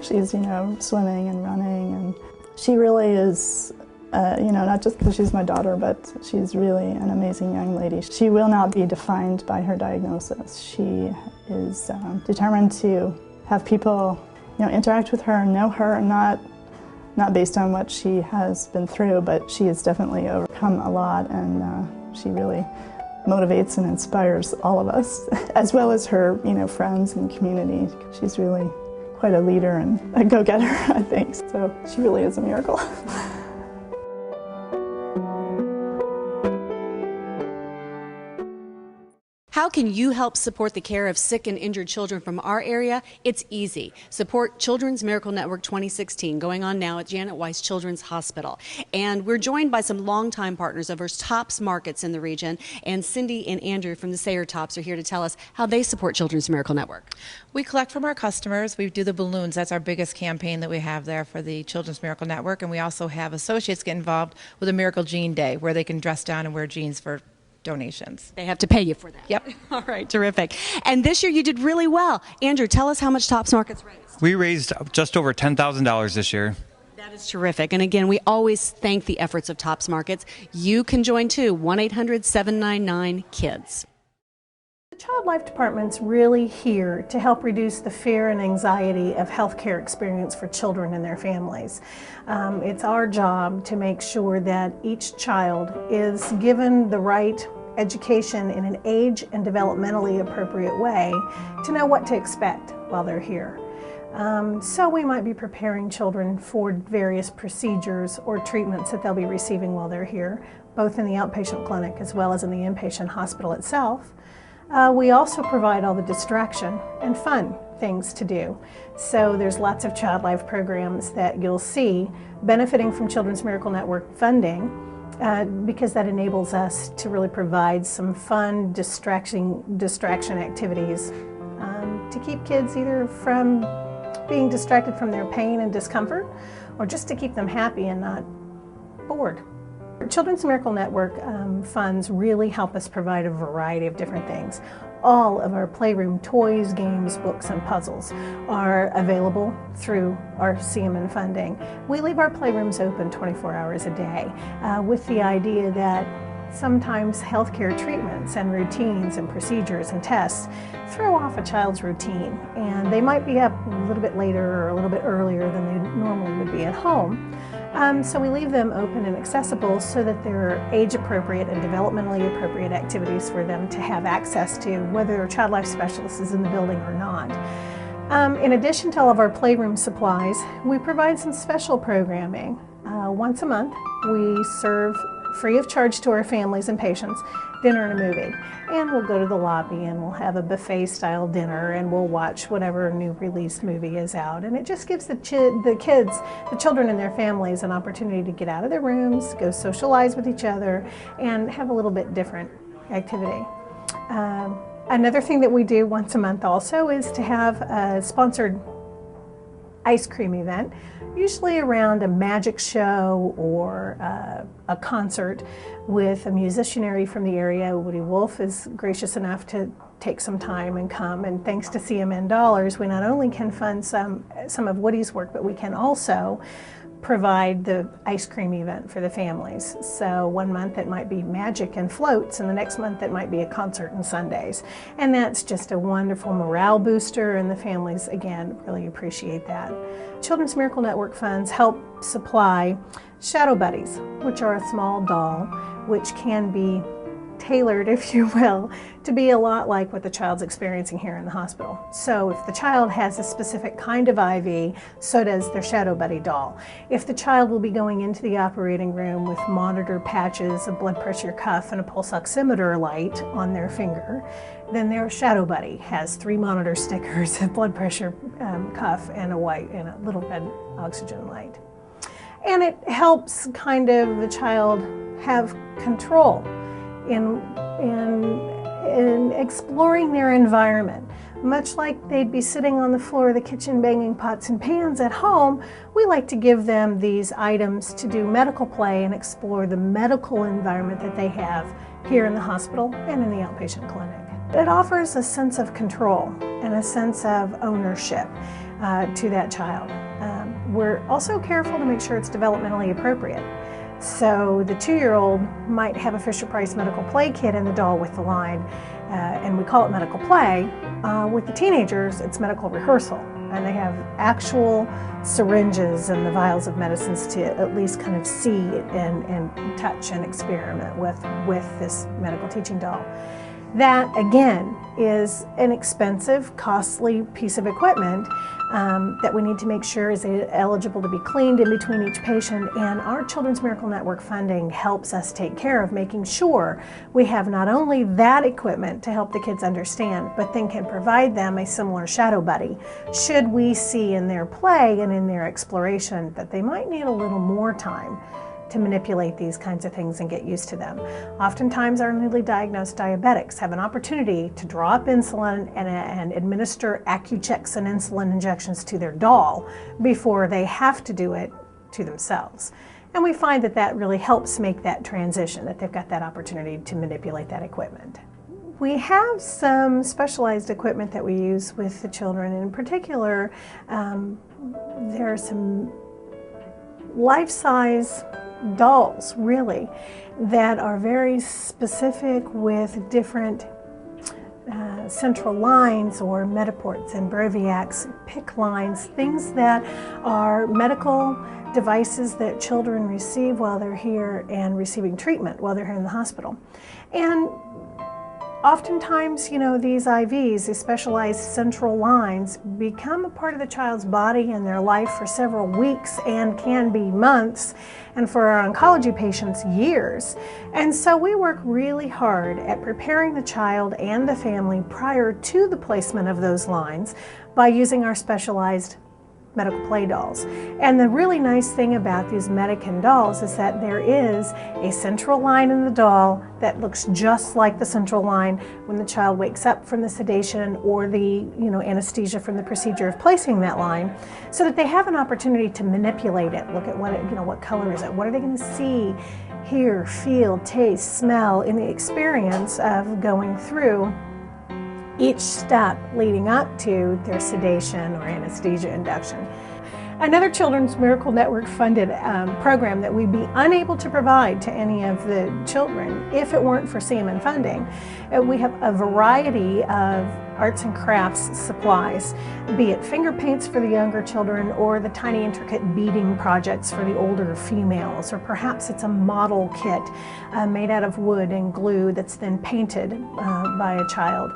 She's, you know, swimming and running, and she really is, you know, not just because she's my daughter, but she's really an amazing young lady. She will not be defined by her diagnosis. She is determined to have people, you know, interact with her, know her, not based on what she has been through, but she has definitely overcome a lot, and she really motivates and inspires all of us, as well as her, you know, friends and community. She's really quite a leader and a go-getter, I think. So she really is a miracle. How can you help support the care of sick and injured children from our area? It's easy. Support Children's Miracle Network 2016, going on now at Janet Weiss Children's Hospital. And we're joined by some longtime partners of our Tops markets in the region. And Cindy and Andrew from the Sayer Tops are here to tell us how they support Children's Miracle Network. We collect from our customers. We do the balloons. That's our biggest campaign that we have there for the Children's Miracle Network. And we also have associates get involved with a Miracle Jean Day, where they can dress down and wear jeans for donations. They have to pay you for that. Yep. All right, terrific. And this year you did really well. Andrew, tell us how much Tops Markets raised. We raised just over $10,000 this year. That is terrific. And again, we always thank the efforts of Tops Markets. You can join too, 1-800-799-KIDS. The Child Life Department's really here to help reduce the fear and anxiety of healthcare experience for children and their families. It's our job to make sure that each child is given the right education in an age and developmentally appropriate way to know what to expect while they're here. So we might be preparing children for various procedures or treatments that they'll be receiving while they're here, both in the outpatient clinic as well as in the inpatient hospital itself. We also provide all the distraction and fun things to do. So there's lots of Child Life programs that you'll see benefiting from Children's Miracle Network funding, because that enables us to really provide some fun distraction activities to keep kids either from being distracted from their pain and discomfort, or just to keep them happy and not bored. Children's Miracle Network funds really help us provide a variety of different things. All of our playroom toys, games, books, and puzzles are available through our CMN funding. We leave our playrooms open 24 hours a day with the idea that sometimes healthcare treatments and routines and procedures and tests throw off a child's routine, and they might be up a little bit later or a little bit earlier than they normally would be at home. So we leave them open and accessible so that there are age-appropriate and developmentally appropriate activities for them to have access to, whether a Child Life specialist is in the building or not. In addition to all of our playroom supplies, we provide some special programming. Once a month, we serve free of charge to our families and patients, dinner and a movie. And we'll go to the lobby and we'll have a buffet style dinner and we'll watch whatever new released movie is out. And it just gives the children and their families an opportunity to get out of their rooms, go socialize with each other, and have a little bit different activity. Another thing that we do once a month also is to have a sponsored ice cream event, usually around a magic show or a concert with a musicianary from the area. Woody Wolf is gracious enough to take some time and come, and thanks to CMN Dollars, we not only can fund some of Woody's work, but we can also provide the ice cream event for the families. So one month it might be magic and floats, and the next month it might be a concert and sundaes. And that's just a wonderful morale booster, and the families, again, really appreciate that. Children's Miracle Network funds help supply Shadow Buddies, which are a small doll which can be tailored, if you will, to be a lot like what the child's experiencing here in the hospital. So if the child has a specific kind of IV, so does their Shadow Buddy doll. If the child will be going into the operating room with monitor patches, a blood pressure cuff, and a pulse oximeter light on their finger, then their Shadow Buddy has 3 monitor stickers, a blood pressure cuff, and a little red oxygen light. And it helps kind of the child have control in exploring their environment. Much like they'd be sitting on the floor of the kitchen banging pots and pans at home, we like to give them these items to do medical play and explore the medical environment that they have here in the hospital and in the outpatient clinic. It offers a sense of control and a sense of ownership to that child. We're also careful to make sure it's developmentally appropriate. So the 2-year-old might have a Fisher-Price medical play kit in the doll with the line, and we call it medical play. With the teenagers, it's medical rehearsal, and they have actual syringes and the vials of medicines to at least kind of see and touch and experiment with this medical teaching doll. That, again, is an expensive, costly piece of equipment that we need to make sure is eligible to be cleaned in between each patient, and our Children's Miracle Network funding helps us take care of making sure we have not only that equipment to help the kids understand, but then can provide them a similar Shadow Buddy should we see in their play and in their exploration that they might need a little more time to manipulate these kinds of things and get used to them. Oftentimes our newly diagnosed diabetics have an opportunity to draw up insulin and administer Accu-Checks and insulin injections to their doll before they have to do it to themselves. And we find that that really helps make that transition, that they've got that opportunity to manipulate that equipment. We have some specialized equipment that we use with the children. In particular, there are some life-size dolls, really, that are very specific with different central lines or Metaports and Broviacs, PICC lines, things that are medical devices that children receive while they're here and receiving treatment while they're here in the hospital. And oftentimes, you know, these IVs, these specialized central lines, become a part of the child's body and their life for several weeks and can be months, and for our oncology patients, years. And so we work really hard at preparing the child and the family prior to the placement of those lines by using our specialized medical play dolls. And the really nice thing about these Medican dolls is that there is a central line in the doll that looks just like the central line when the child wakes up from the sedation or the anesthesia from the procedure of placing that line, so that they have an opportunity to manipulate it. Look at what color is it? What are they going to see, hear, feel, taste, smell in the experience of going through each step leading up to their sedation or anesthesia induction. Another Children's Miracle Network funded program that we'd be unable to provide to any of the children if it weren't for CMN funding. We have a variety of arts and crafts supplies, be it finger paints for the younger children or the tiny intricate beading projects for the older females, or perhaps it's a model kit made out of wood and glue that's then painted by a child.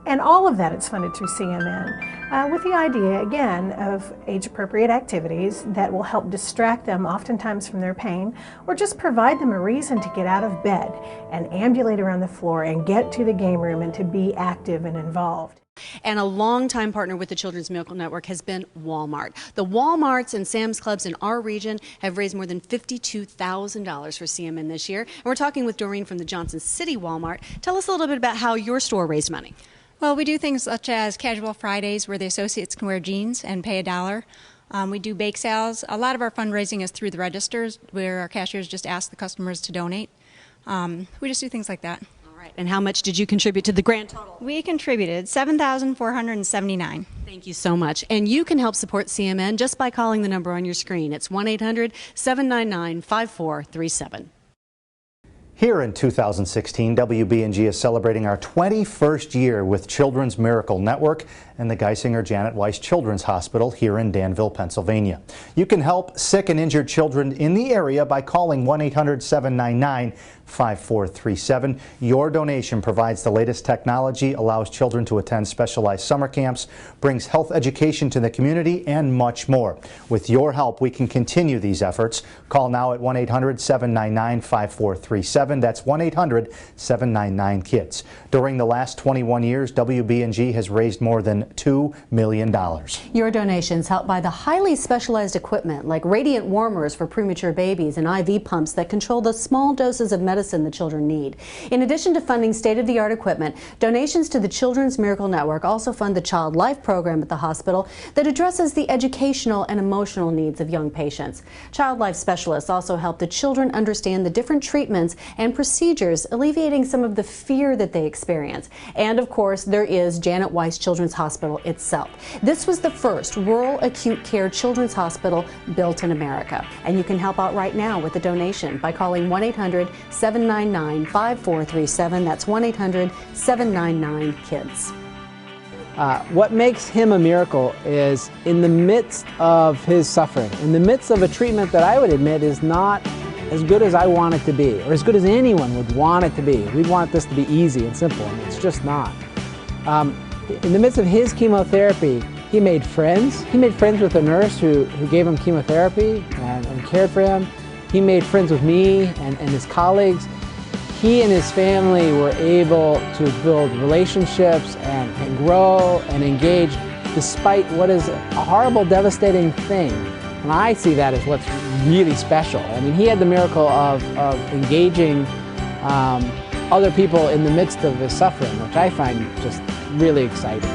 And all of that is funded through CMN with the idea, again, of age-appropriate activities that will help distract them oftentimes from their pain or just provide them a reason to get out of bed and ambulate around the floor and get to the game room and to be active and involved. And a longtime partner with the Children's Miracle Network has been Walmart. The Walmarts and Sam's Clubs in our region have raised more than $52,000 for CMN this year. And we're talking with Doreen from the Johnson City Walmart. Tell us a little bit about how your store raised money. Well, we do things such as Casual Fridays where the associates can wear jeans and pay $1. We do bake sales. A lot of our fundraising is through the registers where our cashiers just ask the customers to donate. We just do things like that. All right. And how much did you contribute to the grand total? We contributed $7,479. Thank you so much. And you can help support CMN just by calling the number on your screen. It's 1-800-799-5437. Here in 2016, WBNG is celebrating our 21st year with Children's Miracle Network and the Geisinger Janet Weiss Children's Hospital here in Danville, Pennsylvania. You can help sick and injured children in the area by calling 1-800-799-5437. Your donation provides the latest technology, allows children to attend specialized summer camps, brings health education to the community, and much more. With your help, we can continue these efforts. Call now at 1-800-799-5437. That's 1-800-799-KIDS. During the last 21 years, WBNG has raised more than $2 million. Your donations help buy the highly specialized equipment like radiant warmers for premature babies and IV pumps that control the small doses of medicine the children need. In addition to funding state-of-the-art equipment, donations to the Children's Miracle Network also fund the Child Life program at the hospital that addresses the educational and emotional needs of young patients. Child Life specialists also help the children understand the different treatments and procedures, alleviating some of the fear that they experience. And of course, there is Janet Weiss Children's Hospital itself. This was the first rural acute care children's hospital built in America. And you can help out right now with a donation by calling 1-800-799-5437. That's 1-800-799-KIDS. What makes him a miracle is in the midst of his suffering, in the midst of a treatment that I would admit is not as good as I want it to be, or as good as anyone would want it to be. We'd want this to be easy and simple, and it's just not. In the midst of his chemotherapy, he made friends. He made friends with a nurse who gave him chemotherapy and cared for him. He made friends with me and his colleagues. He and his family were able to build relationships and grow and engage despite what is a horrible, devastating thing. And I see that as what's really special. I mean, he had the miracle of engaging other people in the midst of his suffering, which I find just really exciting.